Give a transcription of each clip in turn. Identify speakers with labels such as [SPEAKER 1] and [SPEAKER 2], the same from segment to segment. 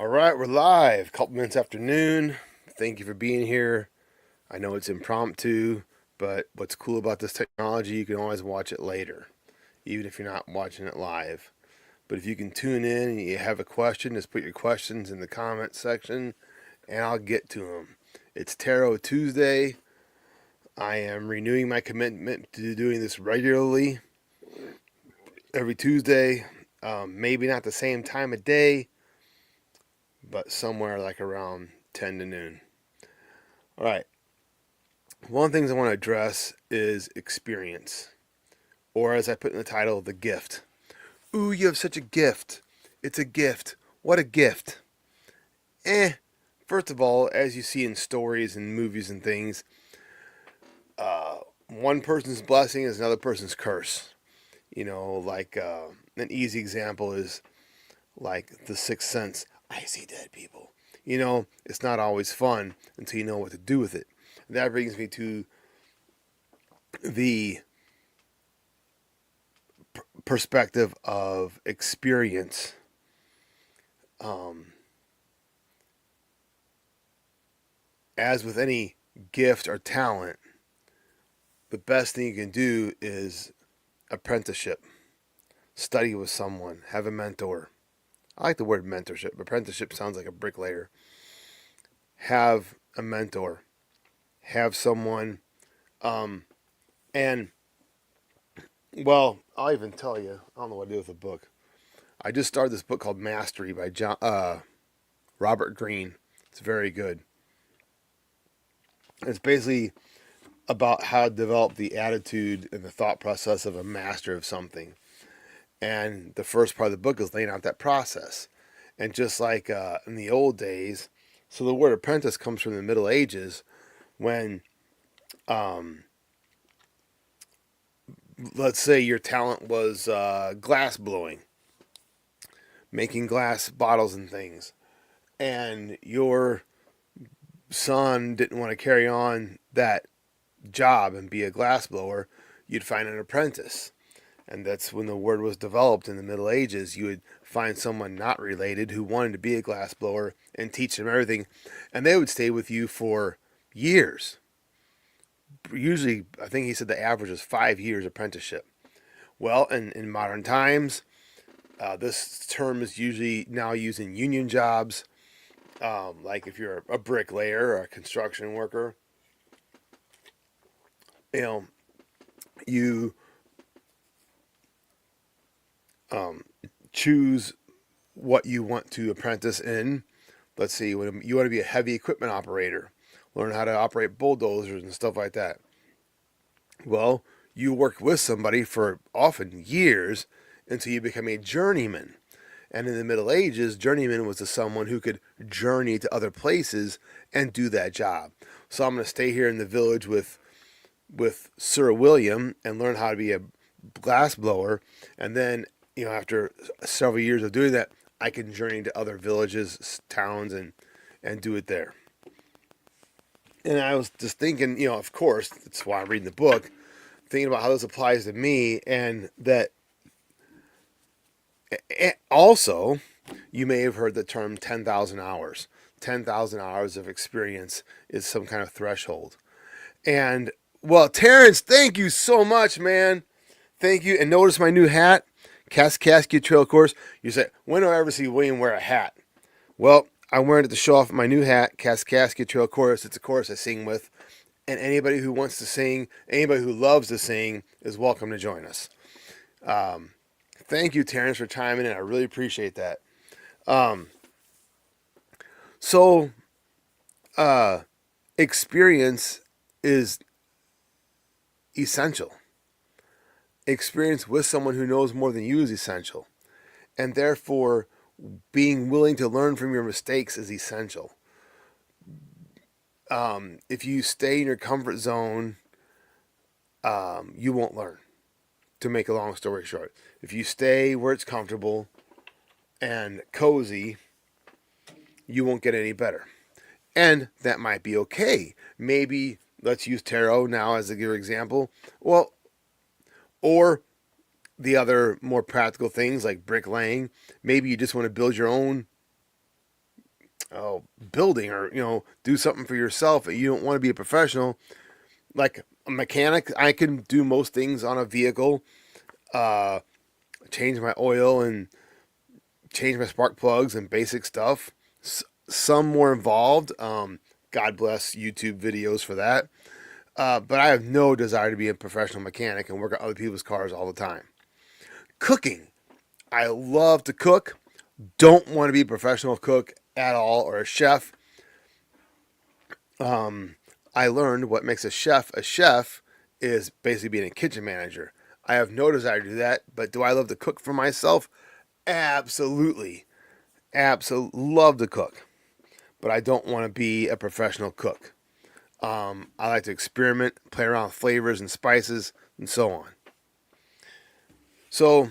[SPEAKER 1] All right, we're live. Couple minutes after noon. Thank you for being here. I know it's impromptu, but what's cool about this technology, you can always watch it later, even if you're not watching it live. But if you can tune in and you have a question, just put your questions in the comment section and I'll get to them. It's Tarot Tuesday. I am renewing my commitment to doing this regularly every Tuesday. Maybe not the same time of day, but somewhere like around 10 to noon. All right. One of the things I want to address is experience, or as I put in the title, the gift. Ooh, you have such a gift. It's a gift. What a gift. Eh. First of all, as you see in stories and movies and things, one person's blessing is another person's curse. Like an easy example is like The Sixth Sense. I see dead people. It's not always fun until you know what to do with it. And that brings me to the perspective of experience. As with any gift or talent, the best thing you can do is apprenticeship. Study with someone, have a mentor. I like the word mentorship. Apprenticeship sounds like a bricklayer. Have a mentor. Have someone. And, well, I'll even tell you, I don't know what to do with the book. I just started this book called Mastery by Robert Greene. It's very good. It's basically about how to develop the attitude and the thought process of a master of something. And the first part of the book is laying out that process. And just like in the old days, so the word apprentice comes from the Middle Ages when, let's say your talent was glass blowing, making glass bottles and things. And your son didn't want to carry on that job and be a glass blower, you'd find an apprentice. And that's when the word was developed in the Middle Ages. You would find someone not related who wanted to be a glass blower and teach them everything. And they would stay with you for years. Usually, I think he said the average is 5 years apprenticeship. Well, in modern times, this term is usually now used in union jobs. Like if you're a bricklayer or a construction worker, you know, you choose what you want to apprentice in. Let's see, you want to be a heavy equipment operator, learn how to operate bulldozers and stuff like that. Well, you work with somebody for often years until you become a journeyman. And in the Middle Ages, journeyman was someone who could journey to other places and do that job. So I'm going to stay here in the village with Sir William and learn how to be a glass blower, and then after several years of doing that, I can journey to other villages, towns, and do it there. And I was just thinking, of course, that's why I'm reading the book, thinking about how this applies to me, and that also, you may have heard the term 10,000 hours. 10,000 hours of experience is some kind of threshold. And, well, Terrence, thank you so much, man. Thank you. And notice my new hat, Kaskaskia Trail Course. You say, when do I ever see William wear a hat? Well, I'm wearing it to show off my new hat, Kaskaskia Trail Chorus. It's a chorus I sing with. And anybody who wants to sing, anybody who loves to sing, is welcome to join us. Thank you, Terrence, for chiming in. I really appreciate that. So, experience is essential. Experience with someone who knows more than you is essential. And therefore, being willing to learn from your mistakes is essential. If you stay in your comfort zone, you won't learn. To make a long story short, if you stay where it's comfortable and cozy, you won't get any better. And that might be okay. Maybe, let's use tarot now as a good example. Well, or the other more practical things like bricklaying. Maybe you just want to build your own building, or do something for yourself, you don't want to be a professional. Like a mechanic, I can do most things on a vehicle, uh, change my oil and change my spark plugs and basic stuff. Some more involved. God bless YouTube videos for that. But I have no desire to be a professional mechanic and work on other people's cars all the time. Cooking. I love to cook. Don't want to be a professional cook at all, or a chef. I learned what makes a chef is basically being a kitchen manager. I have no desire to do that, but do I love to cook for myself? Absolutely. Absolutely love to cook, but I don't want to be a professional cook. I like to experiment, play around with flavors and spices, and so on. So,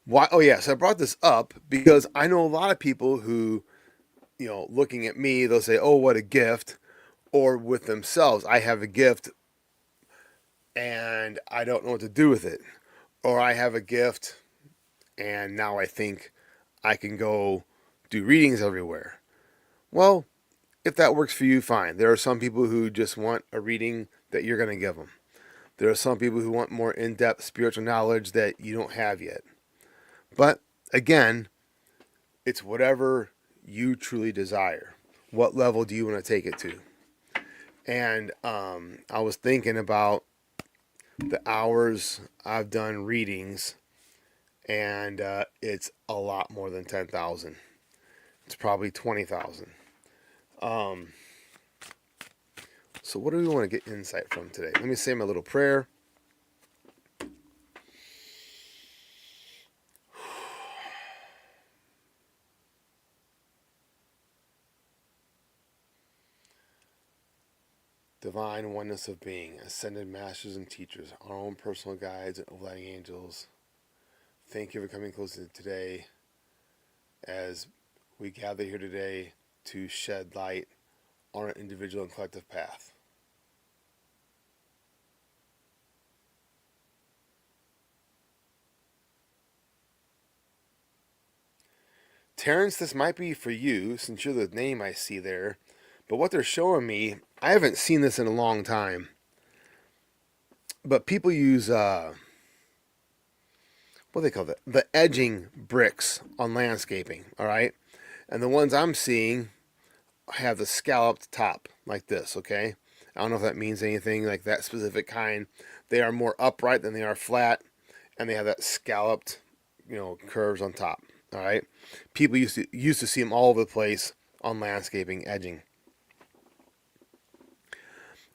[SPEAKER 1] why? Oh yes, I brought this up because I know a lot of people who, looking at me, they'll say, "Oh, what a gift," or with themselves, "I have a gift, and I don't know what to do with it," or "I have a gift, and now I think I can go do readings everywhere." Well, if that works for you, fine. There are some people who just want a reading that you're going to give them. There are some people who want more in-depth spiritual knowledge that you don't have yet. But again, it's whatever you truly desire. What level do you want to take it to? And I was thinking about the hours I've done readings, and it's a lot more than 10,000. It's probably 20,000. So what do we want to get insight from today? Let me say my little prayer. Divine oneness of being, ascended masters and teachers, our own personal guides and overriding angels, thank you for coming close to today as we gather here today to shed light on our individual and collective path. Terrence, this might be for you since you're the name I see there, but what they're showing me, I haven't seen this in a long time, but people use what do they call it? The edging bricks on landscaping, all right? And the ones I'm seeing have the scalloped top like this, okay? I don't know if that means anything, like that specific kind. They are more upright than they are flat, and they have that scalloped, curves on top, all right? People used to see them all over the place on landscaping edging.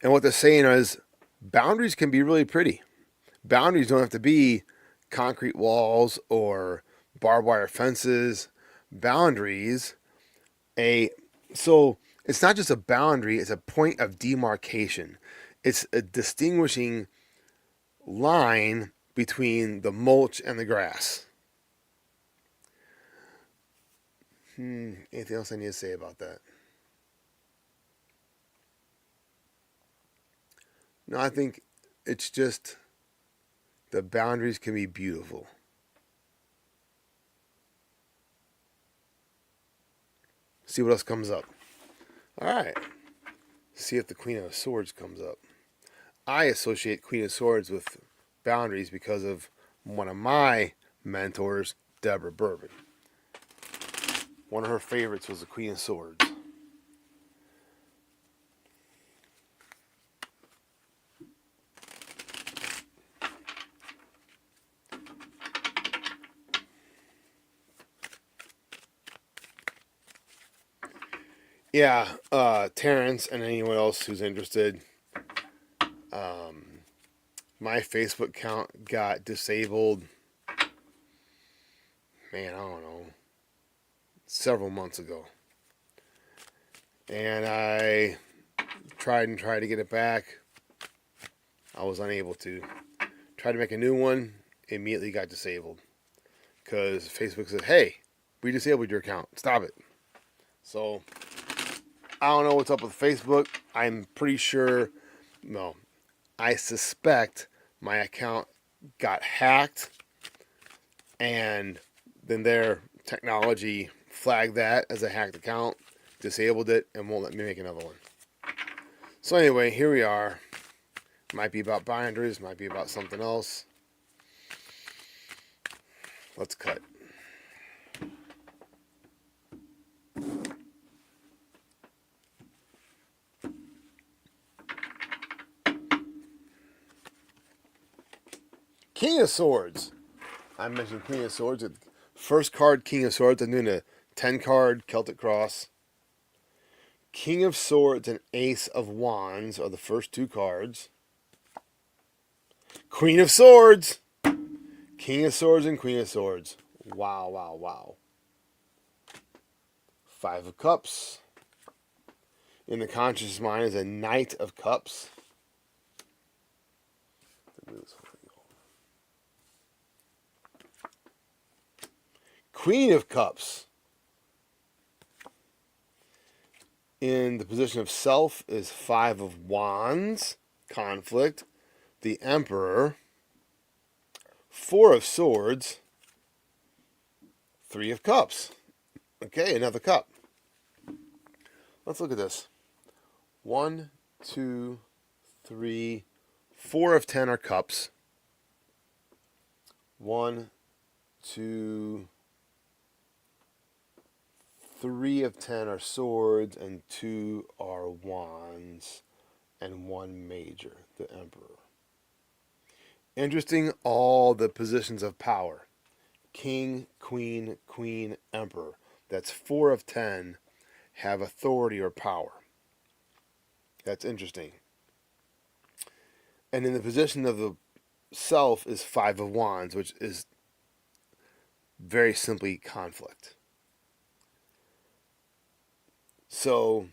[SPEAKER 1] And what they're saying is boundaries can be really pretty. Boundaries don't have to be concrete walls or barbed wire fences. Boundaries, so it's not just a boundary, it's a point of demarcation. It's a distinguishing line between the mulch and the grass. Anything else I need to say about that? No, I think it's just the boundaries can be beautiful. See what else comes up. All right. See if the Queen of Swords comes up. I associate Queen of Swords with boundaries because of one of my mentors, Deborah Bourbon. One of her favorites was the Queen of Swords. Yeah, Terrence and anyone else who's interested, my Facebook account got disabled, man, I don't know, several months ago. And I tried to get it back. I was unable to. Tried to make a new one, immediately got disabled. Because Facebook said, hey, we disabled your account. Stop it. So, I don't know what's up with Facebook. I'm pretty sure, no, I suspect my account got hacked And then their technology flagged that as a hacked account, disabled it, and won't let me make another one. So anyway, here we are. Might be about binders, might be about something else. Let's cut. King of Swords. I mentioned Queen of Swords. First card, King of Swords. I'm doing a 10 card Celtic Cross. King of Swords and Ace of Wands are the first two cards. Queen of Swords. King of Swords and Queen of Swords. Wow, wow, wow. Five of Cups. In the conscious mind is a Knight of Cups. Queen of Cups. In the position of self is Five of Wands. Conflict. The Emperor. Four of Swords. Three of Cups. Okay, another cup. Let's look at this. 1, 2, 3, 4 of 10 are cups. 1, 2, 3 of 10 are swords, and 2 are wands, and 1 major, the Emperor. Interesting, all the positions of power. King, Queen, Queen, Emperor. That's 4 of 10 have authority or power. That's interesting. And in the position of the self is 5 of Wands, which is very simply conflict. So,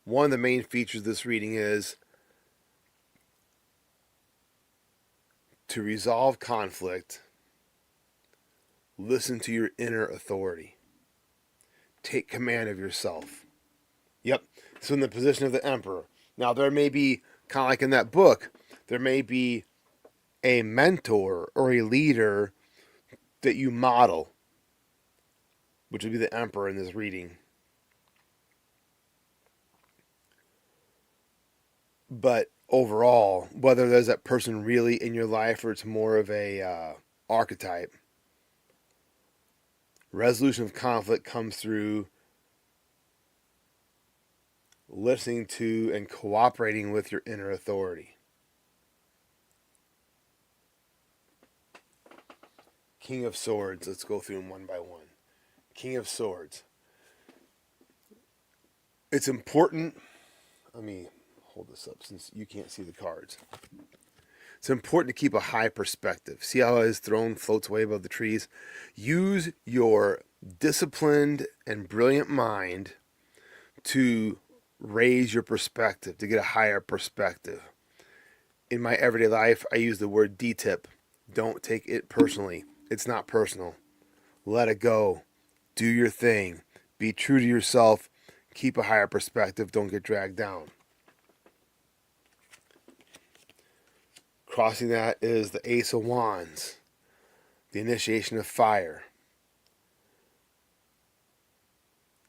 [SPEAKER 1] one of the main features of this reading is to resolve conflict, listen to your inner authority. Take command of yourself. Yep. So in the position of the Emperor. Now there may be, kind of like in that book, there may be a mentor or a leader that you model, which would be the Emperor in this reading. But overall, whether there's that person really in your life or it's more of a archetype, resolution of conflict comes through listening to and cooperating with your inner authority. King of Swords. Let's go through them one by one. King of Swords. It's important. Let me hold this up since you can't see the cards. It's important to keep a high perspective. See how his throne floats way above the trees? Use your disciplined and brilliant mind to raise your perspective, to get a higher perspective. In my everyday life, I use the word D-tip. Don't take it personally. It's not personal. Let it go. Do your thing. Be true to yourself. Keep a higher perspective. Don't get dragged down. Crossing that is the Ace of Wands, the initiation of fire.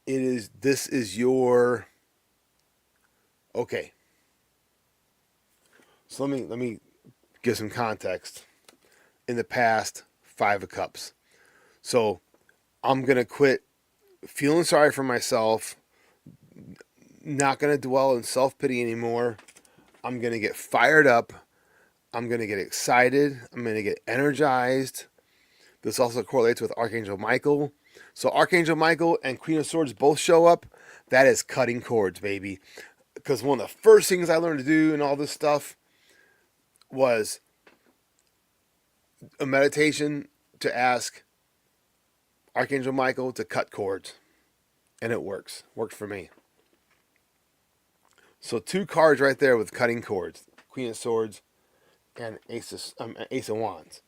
[SPEAKER 1] This is your, okay. So let me give some context. In the past, 5 of Cups. So I'm going to quit feeling sorry for myself, not going to dwell in self-pity anymore. I'm going to get fired up. I'm going to get excited. I'm going to get energized. This also correlates with Archangel Michael. So Archangel Michael and Queen of Swords both show up. That is cutting cords, baby. Because one of the first things I learned to do and all this stuff was a meditation to ask Archangel Michael to cut cords. And it works. Worked for me. So 2 cards right there with cutting cords. Queen of Swords and Ace of Wands.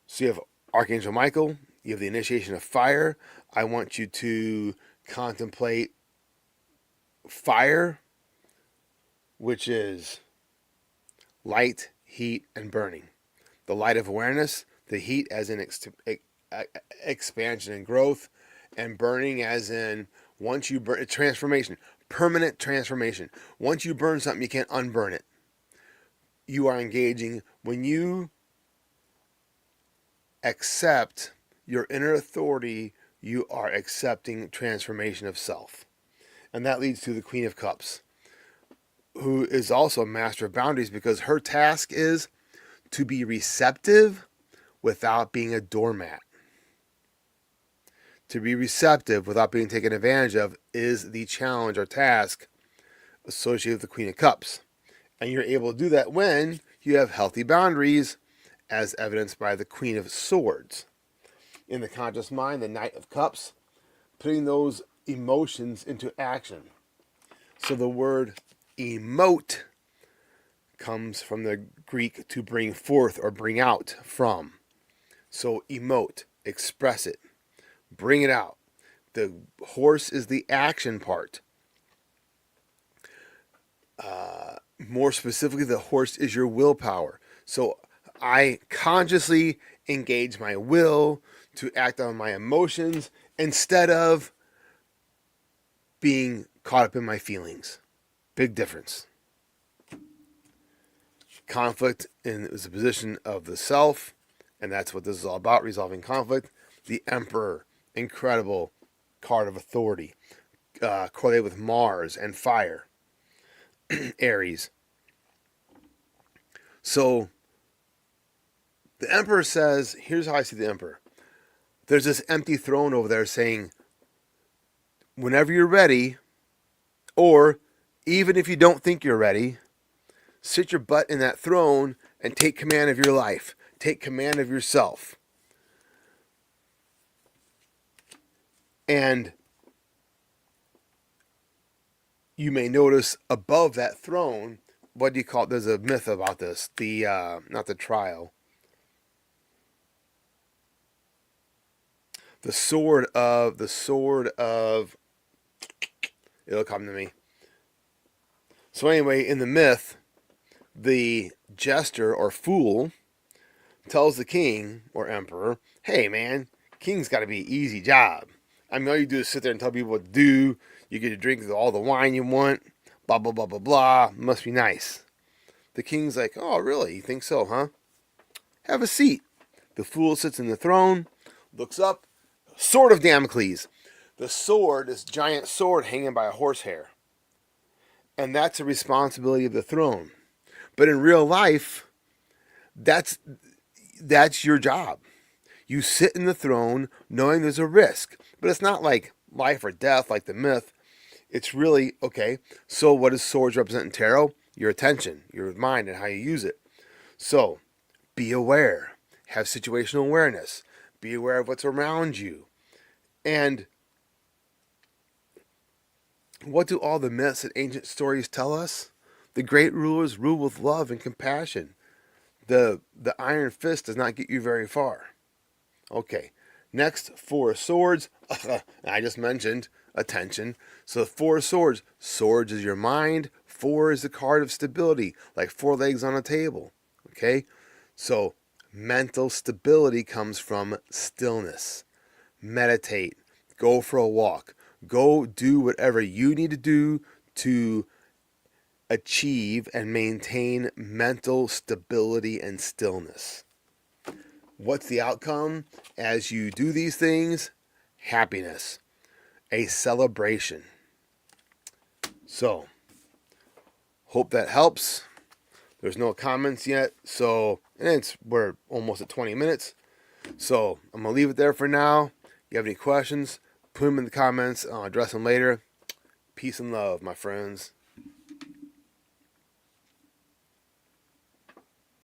[SPEAKER 1] So you have Archangel Michael. You have the initiation of fire. I want you to contemplate fire, which is light, heat, and burning. The light of awareness, the heat as in expansion and growth, and burning as in once you burn, transformation, permanent transformation. Once you burn something, you can't unburn it. You are engaging when you accept your inner authority, you are accepting transformation of self. And that leads to the Queen of Cups, who is also a master of boundaries because her task is to be receptive without being a doormat. To be receptive without being taken advantage of is the challenge or task associated with the Queen of Cups. And you're able to do that when you have healthy boundaries, as evidenced by the Queen of Swords. In the conscious mind, the Knight of Cups, putting those emotions into action. So the word emote comes from the Greek to bring forth or bring out from. So emote, express it, bring it out. The horse is the action part. More specifically, the horse is your willpower. So I consciously engage my will to act on my emotions instead of being caught up in my feelings. Big difference. Conflict is a position of the self, and that's what this is all about, resolving conflict. The Emperor, incredible card of authority, correlated with Mars and fire. Aries. So the Emperor says, here's how I see the Emperor. There's this empty throne over there saying, whenever you're ready, or even if you don't think you're ready, sit your butt in that throne and take command of your life. Take command of yourself. And you may notice above that throne, what do you call it? There's a myth about this. Not the trial. The sword of, it'll come to me. So anyway, in the myth, the jester or fool tells the king or emperor, hey man, king's got to be an easy job. I mean, all you do is sit there and tell people what to do. You get to drink all the wine you want. Blah, blah, blah, blah, blah. Must be nice. The king's like, oh, really? You think so, huh? Have a seat. The fool sits in the throne, looks up. Sword of Damocles. The sword, this giant sword hanging by a horsehair. And that's a responsibility of the throne. But in real life, that's your job. You sit in the throne knowing there's a risk. But it's not like life or death like the myth. It's really, okay, so what does swords represent in tarot? Your attention, your mind, and how you use it. So, be aware. Have situational awareness. Be aware of what's around you. And what do all the myths and ancient stories tell us? The great rulers rule with love and compassion. The iron fist does not get you very far. Okay, next, Four of Swords. I just mentioned attention. So Four of Swords. Swords is your mind. Four is the card of stability, like four legs on a table. Okay, so mental stability comes from stillness. Meditate. Go for a walk. Go do whatever you need to do to achieve and maintain mental stability and stillness. What's the outcome as you do these things? Happiness. A celebration. So, hope that helps. There's no comments yet, so we're almost at 20 minutes. So, I'm going to leave it there for now. If you have any questions, put them in the comments. I'll address them later. Peace and love, my friends.